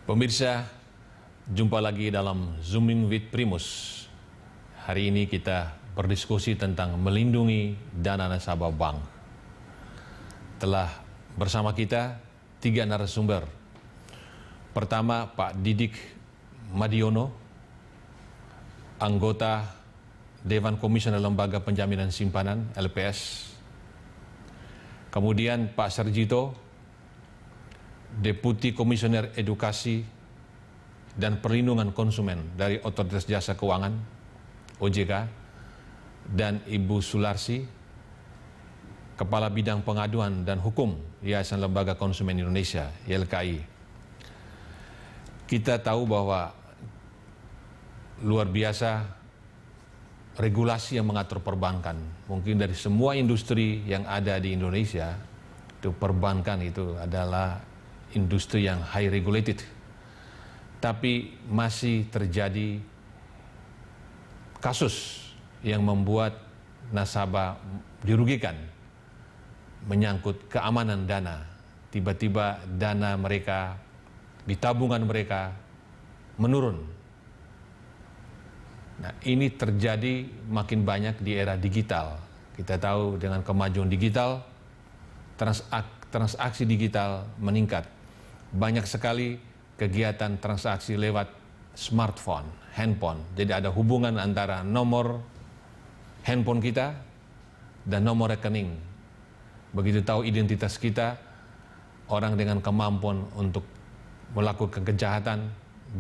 Pemirsa, jumpa lagi dalam Zooming with Primus. Hari ini kita berdiskusi tentang melindungi dana nasabah bank. Telah bersama kita 3 narasumber. Pertama, Pak Didik Madiono, anggota Dewan Komisioner Lembaga Penjaminan Simpanan (LPS). Kemudian Pak Sarjito, Deputi Komisioner Edukasi dan Perlindungan Konsumen dari Otoritas Jasa Keuangan (OJK), dan Ibu Sularsi, Kepala Bidang Pengaduan dan Hukum Yayasan Lembaga Konsumen Indonesia (YLKI). Kita tahu bahwa luar biasa regulasi yang mengatur perbankan. Mungkin dari semua industri yang ada di Indonesia, itu perbankan itu adalah industri yang high regulated. Tapi masih terjadi kasus yang membuat nasabah dirugikan menyangkut keamanan dana. Tiba-tiba dana mereka di tabungan mereka menurun. Nah, ini terjadi makin banyak di era digital. Kita tahu dengan kemajuan digital, transaksi digital meningkat. Banyak sekali kegiatan transaksi lewat smartphone, handphone. Jadi ada hubungan antara nomor handphone kita dan nomor rekening. Begitu tahu identitas kita, orang dengan kemampuan untuk melakukan kejahatan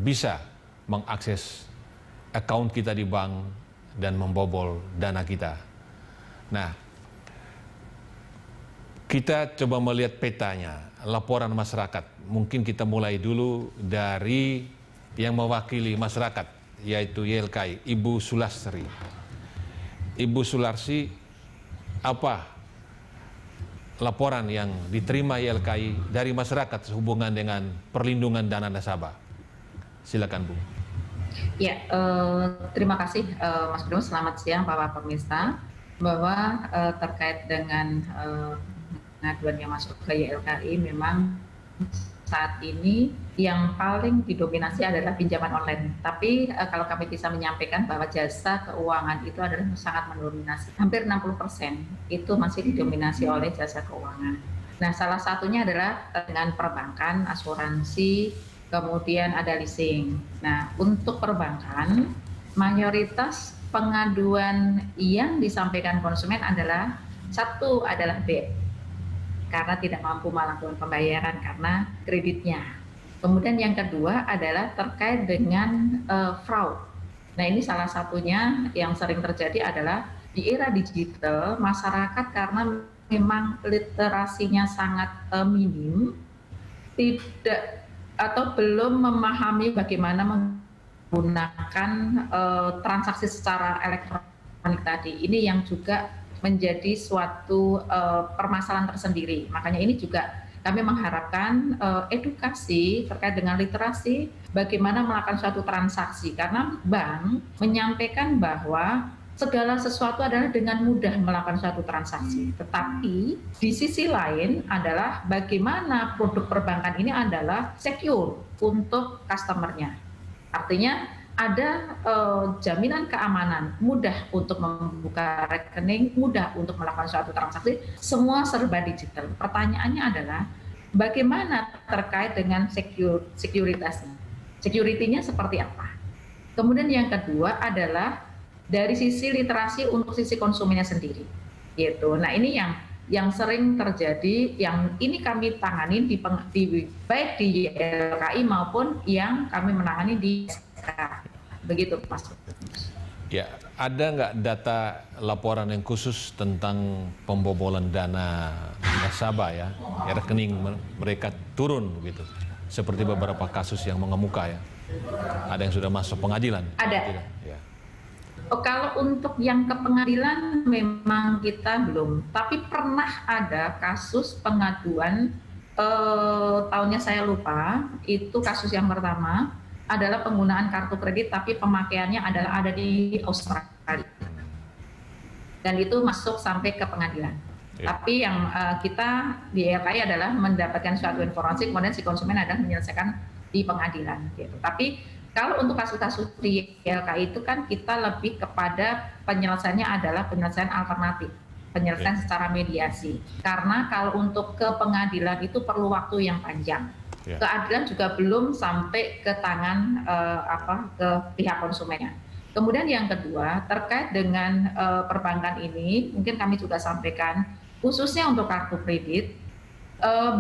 bisa mengakses account kita di bank dan membobol dana kita. Nah, kita coba melihat petanya, laporan masyarakat. Mungkin kita mulai dulu dari yang mewakili masyarakat, yaitu YLKI, Ibu Sularsi. Ibu Sularsi, apa laporan yang diterima YLKI dari masyarakat sehubungan dengan perlindungan dana nasabah? Silakan, Bu. Ya, terima kasih Mas Bro. Selamat siang Bapak pemirsa. Bahwa terkait dengan pengaduan yang masuk ke YLKI, memang saat ini yang paling didominasi adalah pinjaman online. Tapi kalau kami bisa menyampaikan bahwa jasa keuangan itu adalah sangat mendominasi. Hampir 60% itu masih didominasi oleh jasa keuangan. Nah, salah satunya adalah dengan perbankan, asuransi, kemudian ada leasing. Nah, untuk perbankan, mayoritas pengaduan yang disampaikan konsumen adalah satu adalah debt, karena tidak mampu melakukan pembayaran karena kreditnya. Kemudian yang kedua adalah terkait dengan fraud. Nah, ini salah satunya yang sering terjadi adalah di era digital, masyarakat karena memang literasinya sangat minim, tidak atau belum memahami bagaimana menggunakan transaksi secara elektronik tadi. Ini yang juga menjadi suatu permasalahan tersendiri. Makanya ini juga kami mengharapkan edukasi terkait dengan literasi bagaimana melakukan suatu transaksi, karena bank menyampaikan bahwa segala sesuatu adalah dengan mudah melakukan suatu transaksi. Tetapi di sisi lain adalah bagaimana produk perbankan ini adalah secure untuk customer-nya. Artinya ada jaminan keamanan, mudah untuk membuka rekening, mudah untuk melakukan suatu transaksi, semua serba digital. Pertanyaannya adalah bagaimana terkait dengan sekuritasnya, security-nya seperti apa. Kemudian yang kedua adalah dari sisi literasi untuk sisi konsumennya sendiri, gitu. Nah, ini yang sering terjadi, yang ini kami tangani baik di YLKI maupun yang kami menangani di SK. Begitu, Mas. Ya, ada nggak data laporan yang khusus tentang pembobolan dana nasabah ya rekening mereka turun begitu, seperti beberapa kasus yang mengemuka ya? Ada yang sudah masuk pengadilan? Ada. Tidak? Ya. Kalau untuk yang ke pengadilan memang kita belum, tapi pernah ada kasus pengaduan, tahunnya saya lupa, itu kasus yang pertama adalah penggunaan kartu kredit tapi pemakaiannya adalah ada di Australia. Dan itu masuk sampai ke pengadilan. Ya. Tapi yang kita di YLKI adalah mendapatkan suatu informasi, kemudian si konsumen adalah menyelesaikan di pengadilan gitu. Tapi kalau untuk kasus-kasus di YLKI itu kan kita lebih kepada penyelesaiannya adalah penyelesaian alternatif, penyelesaian secara mediasi. Karena kalau untuk ke pengadilan itu perlu waktu yang panjang. Keadilan juga belum sampai ke tangan ke pihak konsumennya. Kemudian yang kedua terkait dengan perbankan ini, mungkin kami juga sampaikan khususnya untuk kartu kredit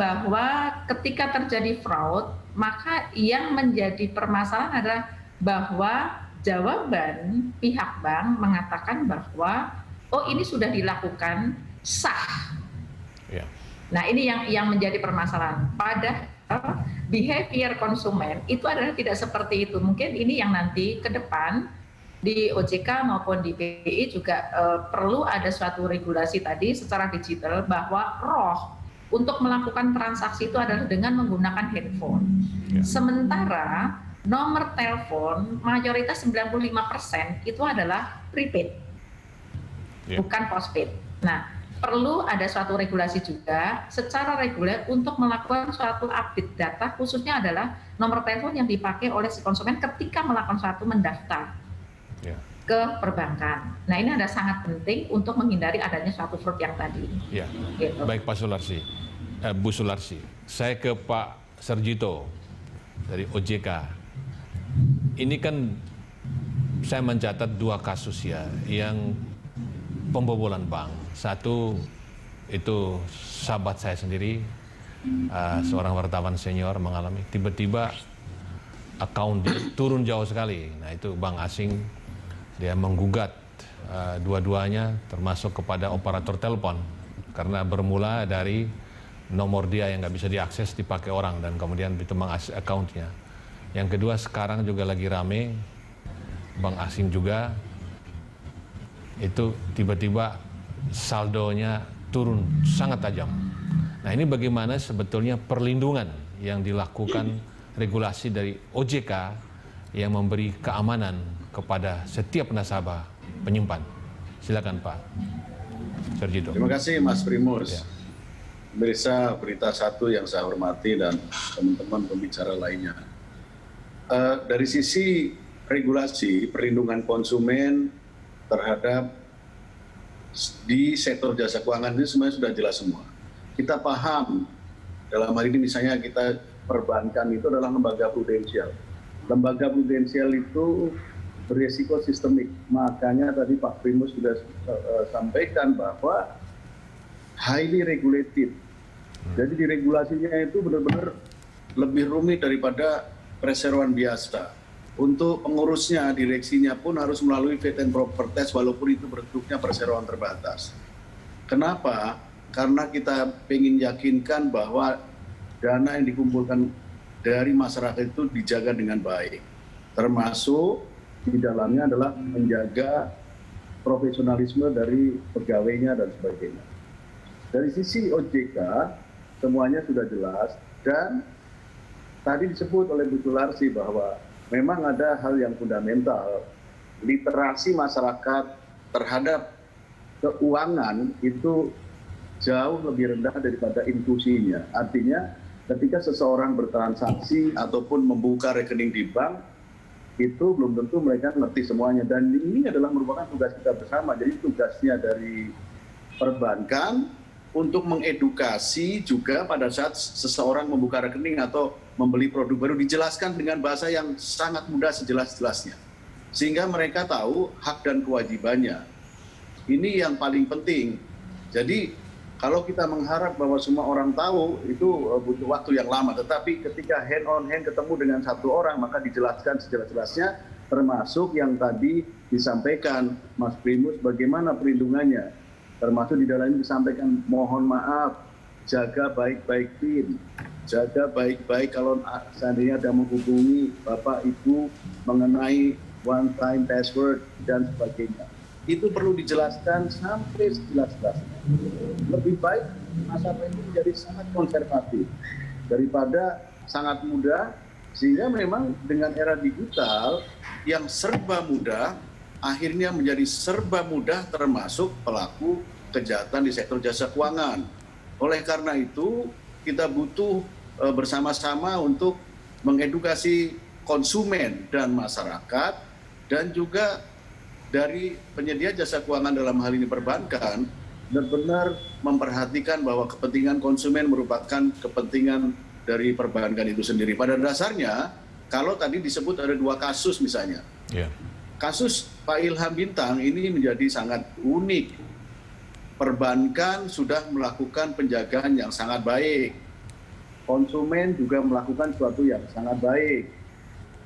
bahwa ketika terjadi fraud, maka yang menjadi permasalahan adalah bahwa jawaban pihak bank mengatakan bahwa oh ini sudah dilakukan sah. Nah ini yang menjadi permasalahan. Padahal behavior konsumen itu adalah tidak seperti itu. Mungkin ini yang nanti ke depan di OJK maupun di BI juga perlu ada suatu regulasi tadi secara digital bahwa roh untuk melakukan transaksi itu adalah dengan menggunakan handphone. Sementara nomor telepon mayoritas 95% itu adalah prepaid, bukan postpaid. Nah, perlu ada suatu regulasi juga secara reguler untuk melakukan suatu update data, khususnya adalah nomor telepon yang dipakai oleh si konsumen ketika melakukan suatu mendaftar ke perbankan. Nah, ini ada sangat penting untuk menghindari adanya suatu fraud yang tadi. Gitu. Baik Pak Sularsi, Bu Sularsi, saya ke Pak Sergito dari OJK. Ini kan saya mencatat 2 kasus ya, yang pembobolan bank. Satu itu sahabat saya sendiri, seorang wartawan senior mengalami tiba-tiba account dia turun jauh sekali. Nah itu bank asing, dia menggugat dua-duanya termasuk kepada operator telepon karena bermula dari nomor dia yang nggak bisa diakses dipakai orang dan kemudian itu mengakses accountnya. Yang kedua sekarang juga lagi rame, bank asing juga itu tiba-tiba saldonya turun sangat tajam. Nah ini bagaimana sebetulnya perlindungan yang dilakukan regulasi dari OJK yang memberi keamanan kepada setiap nasabah penyimpan. Silakan Pak Sergito. Terima kasih Mas Primus. Pemirsa Berita Satu yang saya hormati dan teman-teman pembicara lainnya. Dari sisi regulasi perlindungan konsumen terhadap di sektor jasa keuangan ini sebenarnya sudah jelas semua. Kita paham dalam hal ini misalnya kita perbankan itu adalah lembaga prudensial. Lembaga prudensial itu beresiko sistemik. Makanya tadi Pak Primus sudah sampaikan bahwa highly regulated. Jadi di regulasinya itu benar-benar lebih rumit daripada perseroan biasa. Untuk pengurusnya, direksinya pun harus melalui fit and proper test walaupun itu bentuknya perseroan terbatas. Kenapa? Karena kita ingin yakinkan bahwa dana yang dikumpulkan dari masyarakat itu dijaga dengan baik. Termasuk di dalamnya adalah menjaga profesionalisme dari pegawainya dan sebagainya. Dari sisi OJK, semuanya sudah jelas dan tadi disebut oleh Bu Sularsi bahwa memang ada hal yang fundamental, literasi masyarakat terhadap keuangan itu jauh lebih rendah daripada inklusinya. Artinya ketika seseorang bertransaksi ataupun membuka rekening di bank, itu belum tentu mereka ngerti semuanya. Dan ini adalah merupakan tugas kita bersama. Jadi tugasnya dari perbankan untuk mengedukasi juga pada saat seseorang membuka rekening atau membeli produk baru, dijelaskan dengan bahasa yang sangat mudah sejelas-jelasnya. Sehingga mereka tahu hak dan kewajibannya. Ini yang paling penting. Jadi kalau kita mengharap bahwa semua orang tahu, itu butuh waktu yang lama. Tetapi ketika hand on hand ketemu dengan satu orang, maka dijelaskan sejelas-jelasnya, termasuk yang tadi disampaikan Mas Primus, bagaimana perlindungannya. Termasuk di dalam ini disampaikan, mohon maaf, jaga baik-baik PIN, jaga baik-baik kalau seandainya ada menghubungi Bapak Ibu mengenai one time password dan sebagainya. Itu perlu dijelaskan sampai sejelas-jelasnya. Lebih baik nasabah itu menjadi sangat konservatif daripada sangat mudah, sehingga memang dengan era digital yang serba mudah, akhirnya menjadi serba mudah termasuk pelaku kejahatan di sektor jasa keuangan. Oleh karena itu, kita butuh bersama-sama untuk mengedukasi konsumen dan masyarakat, dan juga dari penyedia jasa keuangan dalam hal ini perbankan, benar-benar memperhatikan bahwa kepentingan konsumen merupakan kepentingan dari perbankan itu sendiri. Pada dasarnya, kalau tadi disebut ada 2 kasus misalnya, kasus Pak Ilham Bintang ini menjadi sangat unik. Perbankan sudah melakukan penjagaan yang sangat baik, konsumen juga melakukan sesuatu yang sangat baik.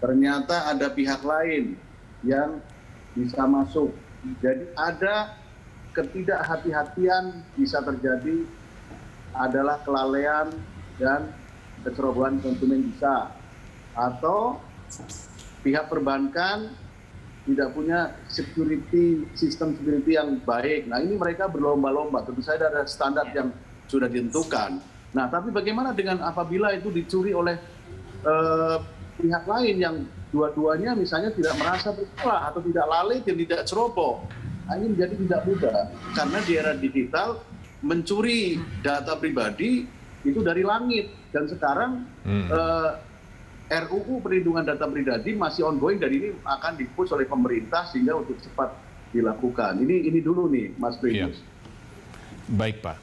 Ternyata ada pihak lain yang bisa masuk. Jadi ada ketidakhati-hatian bisa terjadi, adalah kelalaian dan kecerobohan konsumen bisa. Atau pihak perbankan tidak punya sistem security yang baik. Nah ini mereka berlomba-lomba, tentu saja ada standar yang sudah ditentukan. Nah tapi bagaimana dengan apabila itu dicuri oleh pihak lain yang dua-duanya misalnya tidak merasa bersalah atau tidak lalai dan tidak ceroboh. Nah, ini menjadi tidak mudah karena di era digital mencuri data pribadi itu dari langit, dan sekarang RUU perlindungan data pribadi masih ongoing dan ini akan dipush oleh pemerintah sehingga untuk cepat dilakukan. Ini dulu nih Mas Primus. Baik Pak.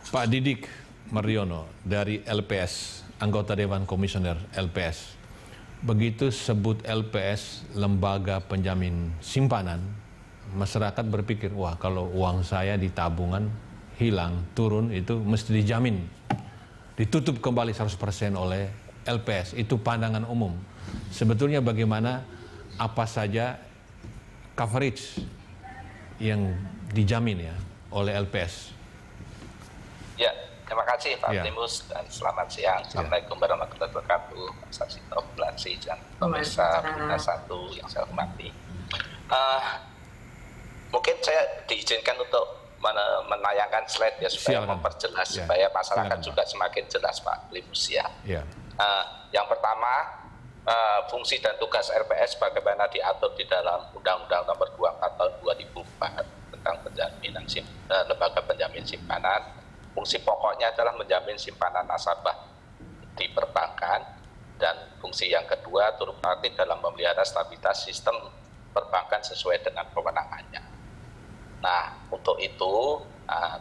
Pak Didik Mariono dari LPS, anggota Dewan Komisioner LPS. Begitu sebut LPS, lembaga penjamin simpanan, masyarakat berpikir, wah kalau uang saya di tabungan hilang, turun, itu mesti dijamin. Ditutup kembali 100% oleh LPS. Itu pandangan umum. Sebetulnya bagaimana, apa saja coverage yang dijamin ya oleh LPS? Ya, terima kasih Pak Primus dan selamat siang. Assalamualaikum warahmatullahi wabarakatuh. Mas Asito Blansi dan pemirsa Berita Satu yang saya hormati. Mungkin saya diizinkan untuk menayangkan slide ya supaya memperjelas supaya masyarakat juga semakin jelas Pak Primus ya. Yang pertama, fungsi dan tugas LPS bagaimana diatur di dalam Undang-Undang Nomor 24 Tahun 2004 tentang penjaminan lembaga penjamin simpanan. Fungsi pokoknya adalah menjamin simpanan nasabah di perbankan, dan fungsi yang kedua turut aktif dalam memelihara stabilitas sistem perbankan sesuai dengan kewenangannya. Nah, untuk itu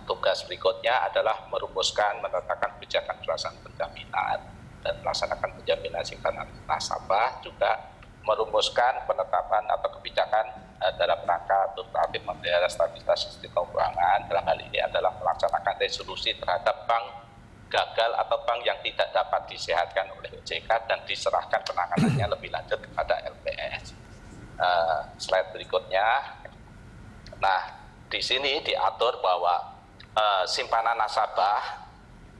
tugas berikutnya adalah merumuskan, menetapkan kebijakan pelaksanaan penjaminan dan melaksanakan penjaminan simpanan nasabah, juga merumuskan penetapan atau kebijakan dalam rangka untuk aktif memelihara stabilitas sistem keuangan. Dalam hal ini adalah melaksanakan resolusi terhadap bank gagal atau bank yang tidak dapat disehatkan oleh OJK dan diserahkan penanganannya lebih lanjut kepada LPS. Slide berikutnya. Nah, di sini diatur bahwa simpanan nasabah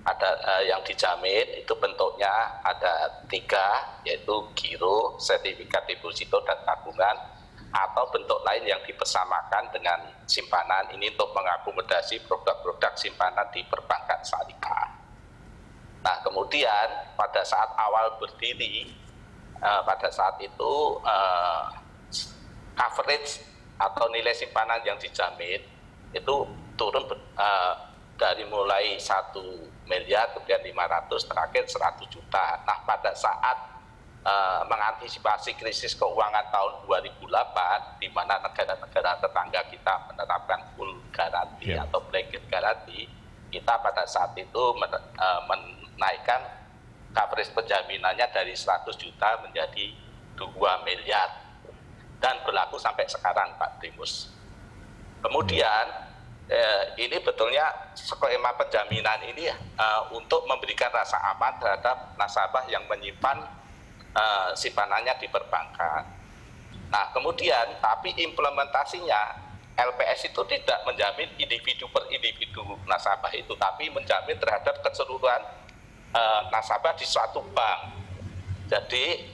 ada yang dijamin itu bentuknya ada 3, yaitu giro, sertifikat deposito dan tabungan, atau bentuk lain yang dibersamakan dengan simpanan ini untuk mengakomodasi produk-produk simpanan di perbankan syariah. Nah, kemudian pada saat awal berdiri, pada saat itu coverage atau nilai simpanan yang dijamin itu turun dari mulai 1 miliar, kemudian 500, terakhir 100 juta. Nah, pada saat mengantisipasi krisis keuangan tahun 2008, di mana negara-negara tetangga kita menerapkan full garansi atau blanket garansi, kita pada saat itu menaikkan coverage penjaminannya dari 100 juta menjadi 2 miliar. Dan berlaku sampai sekarang, Pak Primus. Kemudian, ini betulnya skema penjaminan ini untuk memberikan rasa aman terhadap nasabah yang menyimpan simpanannya di perbankan. Nah, kemudian tapi implementasinya LPS itu tidak menjamin individu per individu nasabah itu, tapi menjamin terhadap keseluruhan nasabah di suatu bank. Jadi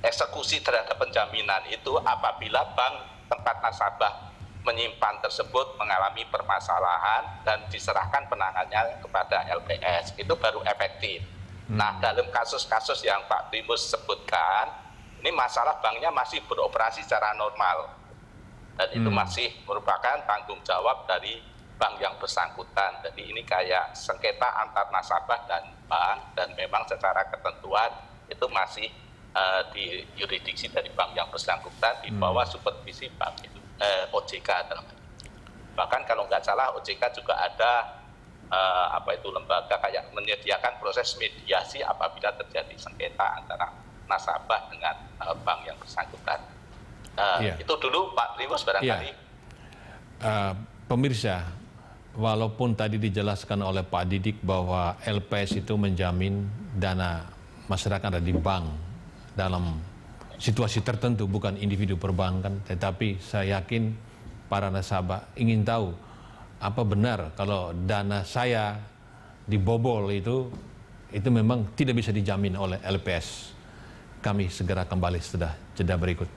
eksekusi terhadap penjaminan itu apabila bank tempat nasabah menyimpan tersebut mengalami permasalahan dan diserahkan penanganannya kepada LPS, itu baru efektif. Nah, dalam kasus-kasus yang Pak Primus sebutkan, ini masalah banknya masih beroperasi secara normal dan itu masih merupakan tanggung jawab dari bank yang bersangkutan. Jadi ini kayak sengketa antar nasabah dan bank, dan memang secara ketentuan itu masih di yurisdiksi dari bank yang bersangkutan di bawah supervisi bank itu, OJK dalam hal ini. Bahkan kalau nggak salah OJK juga ada lembaga kayak menyediakan proses mediasi apabila terjadi sengketa antara nasabah dengan bank yang bersangkutan. Itu dulu Pak Primus barangkali. Pemirsa, walaupun tadi dijelaskan oleh Pak Didik bahwa LPS itu menjamin dana masyarakat ada di bank dalam situasi tertentu, bukan individu perbankan, tetapi saya yakin para nasabah ingin tahu apa benar kalau dana saya dibobol itu memang tidak bisa dijamin oleh LPS. Kami segera kembali setelah jeda berikut.